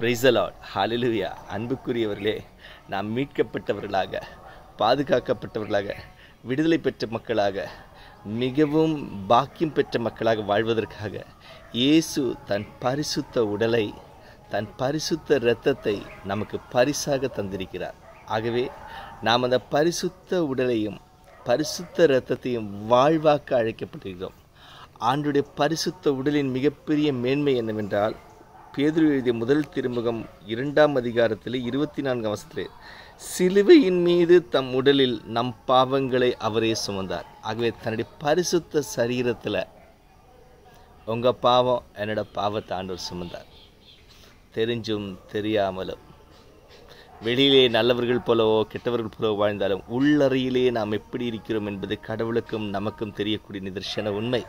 Praise the Lord, ஹல்லேலூயா. அன்புக்குரியவர்களே, நாம் மீட்கப்பட்டவர்களாக, பாதுகாக்கப்பட்டவர்களாக, விடுதலை பெற்ற மக்களாக, மிகவும் பாக்கியம் பெற்ற மக்களாக வாழ்வதற்காக இயேசு தன் பரிசுத்த உடலை, தன் பரிசுத்த இரத்தத்தை நமக்கு பரிசாக தந்திருக்கிறார். ஆகவே நாம் அந்த பரிசுத்த உடலையும் பரிசுத்த இரத்தத்தையும் வாழ்வாக்க அழைக்கப்பட்டிருக்கிறோம். ஆண்டுடைய பரிசுத்த உடலின் மிகப்பெரிய மேன்மை என்னவென்றால், பேதுரு எழுதிய முதல் திருமுகம் 2ஆம் அதிகாரத்தில் 24ஆம் வசனத்திலே, சிலுவையின் மீது தம் உடலில் நம் பாவங்களை அவரே சுமந்தார். ஆகவே தன்னுடைய பரிசுத்த சரீரத்தில் உங்கள் பாவம், என்னோட பாவத்தை ஆண்டவர் சுமந்தார். தெரிஞ்சும் தெரியாமலும், வெளியிலே நல்லவர்கள் போலவோ கெட்டவர்கள் போலவோ வாழ்ந்தாலும் உள்ளறையிலே நாம் எப்படி இருக்கிறோம் என்பது கடவுளுக்கும் நமக்கும் தெரியக்கூடிய நிதர்சன உண்மை.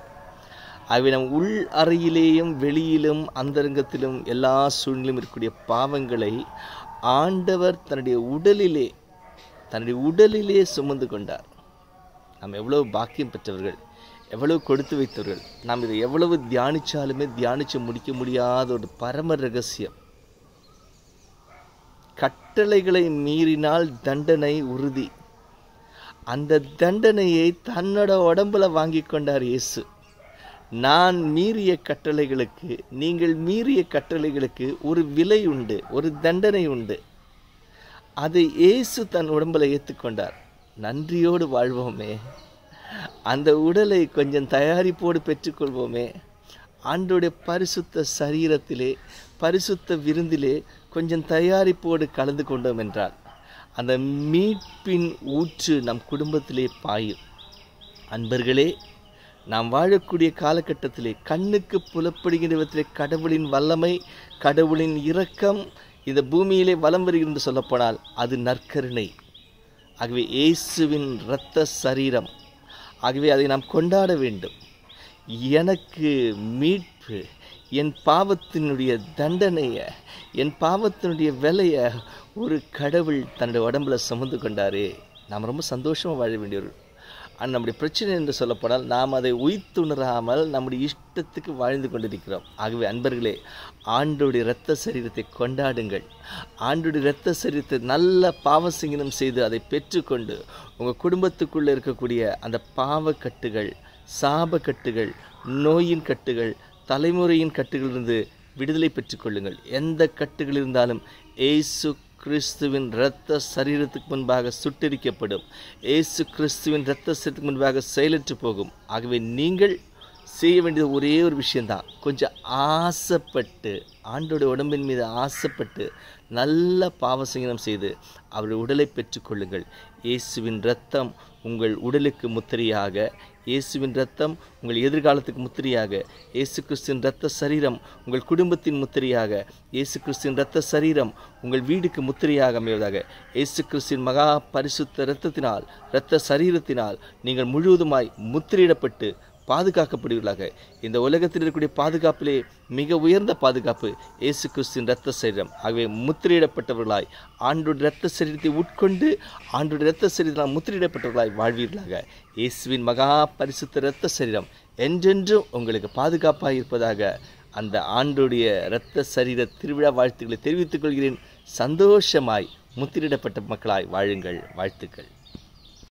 ஆகவே நம் உள் அறையிலேயும் வெளியிலும் அந்தரங்கத்திலும் எல்லா சூழ்நிலையும் இருக்கக்கூடிய பாவங்களை ஆண்டவர் தன்னுடைய உடலிலே சுமந்து கொண்டார். நாம் எவ்வளவு பாக்கியம் பெற்றவர்கள், எவ்வளவு கொடுத்து வைத்தவர்கள். நாம் இதை எவ்வளவு தியானிச்சாலுமே தியானிச்சு முடிக்க முடியாத ஒரு பரம ரகசியம். கட்டளைகளை மீறினால் தண்டனை உறுதி. அந்த தண்டனையை தன்னோட உடம்புல வாங்கி கொண்டார் இயேசு. நான் மீறிய கட்டளைகளுக்கு, நீங்கள் மீறிய கட்டளைகளுக்கு ஒரு விலை உண்டு, ஒரு தண்டனை உண்டு. அதை இயேசு தன் உடம்புல ஏற்றுக்கொண்டார். நன்றியோடு வாழ்வோமே, அந்த உடலை கொஞ்சம் தயாரிப்போடு பெற்றுக்கொள்வோமே. ஆண்டோடைய பரிசுத்த சரீரத்திலே, பரிசுத்த விருந்திலே கொஞ்சம் தயாரிப்போடு கலந்து கொண்டோம் என்றால் அந்த மீட்பின் ஊற்று நம் குடும்பத்திலே பாயும். அன்பர்களே, நாம் வாழக்கூடிய காலகட்டத்திலே கண்ணுக்கு புலப்படுகின்ற விதத்திலே கடவுளின் வல்லமை, கடவுளின் இரக்கம் இந்த பூமியிலே வலம் வருகிறது என்று சொல்லப்போனால் அது நற்கருணை. ஆகவே இயேசுவின் இரத்த சரீரம், ஆகவே அதை நாம் கொண்டாட வேண்டும். எனக்கு மீட்பு, என் பாவத்தினுடைய தண்டனையை, என் பாவத்தினுடைய விலையை ஒரு கடவுள் தன்னுடைய உடம்புல சுமந்து கொண்டாரே. நாம் ரொம்ப சந்தோஷமாக வாழ வேண்டியவர்கள். நம்முடைய பிரச்சனை என்று சொல்லப்போனால் நாம் அதை உய்த்துணராமல் நம்முடைய இஷ்டத்துக்கு வாழ்ந்து கொண்டிருக்கிறோம். ஆகவே அன்பர்களே, ஆண்டோடைய இரத்த சரீரத்தை கொண்டாடுங்கள். ஆண்டோடைய இரத்த சரீரத்தை நல்ல பாவசங்கனம் செய்து அதை பெற்றுக்கொண்டு உங்கள் குடும்பத்துக்குள்ளே இருக்கக்கூடிய அந்த பாவக்கட்டுகள், சாபக்கட்டுகள், நோயின் கட்டுகள், தலைமுறையின் கட்டுகளிலிருந்து விடுதலை பெற்றுக்கொள்ளுங்கள். எந்த கட்டுகள் இருந்தாலும் இயேசு கிறிஸ்துவின் இரத்த சரீரத்துக்கு முன்பாக சுட்டெரிக்கப்படும். இயேசு கிறிஸ்துவின் இரத்த சரீரத்துக்கு முன்பாக செயலற்று போகும். ஆகவே நீங்கள் செய்ய வேண்டியது ஒரே ஒரு விஷயந்தான். கொஞ்சம் ஆசைப்பட்டு, ஆண்டோட உடம்பின் மீது ஆசைப்பட்டு நல்ல பாவசங்கனம் செய்து அவருடைய உடலை பெற்றுக்கொள்ளுங்கள். இயேசுவின் இரத்தம் உங்கள் உடலுக்கு முத்திரையாக, இயேசுவின் இரத்தம் உங்கள் எதிர்காலத்துக்கு முத்திரையாக, இயேசு கிறிஸ்துவின் இரத்த சரீரம் உங்கள் குடும்பத்தின் முத்திரையாக, இயேசு கிறிஸ்துவின் இரத்த சரீரம் உங்கள் வீடுக்கு முத்திரையாக அமைவதாக. இயேசு கிறிஸ்துவின் மகா பரிசுத்த இரத்தத்தினால், இரத்த சரீரத்தினால் நீங்கள் முழுவதுமாய் முத்திரையிடப்பட்டு பாதுகாக்கப்படுவீர்களாக. இந்த உலகத்தில் இருக்கக்கூடிய பாதுகாப்பிலே மிக உயர்ந்த பாதுகாப்பு இயேசு கிறிஸ்துவின் இரத்த சரீரம். ஆகவே முத்திரையிடப்பட்டவர்களாய், ஆண்டோட இரத்த சரீரத்தை உட்கொண்டு ஆண்டோட இரத்த சரீரத்தால் முத்திரையிடப்பட்டவர்களாய் வாழ்வீர்களாக. இயேசுவின் மகா பரிசுத்த இரத்த சரீரம் என்றென்றும் உங்களுக்கு பாதுகாப்பாக இருப்பதாக அந்த ஆண்டோடைய இரத்த சரீர திருவிழா வாழ்த்துக்களை தெரிவித்துக் கொள்கிறேன். சந்தோஷமாய் முத்திரையிடப்பட்ட மக்களாய் வாழுங்கள். வாழ்த்துக்கள்.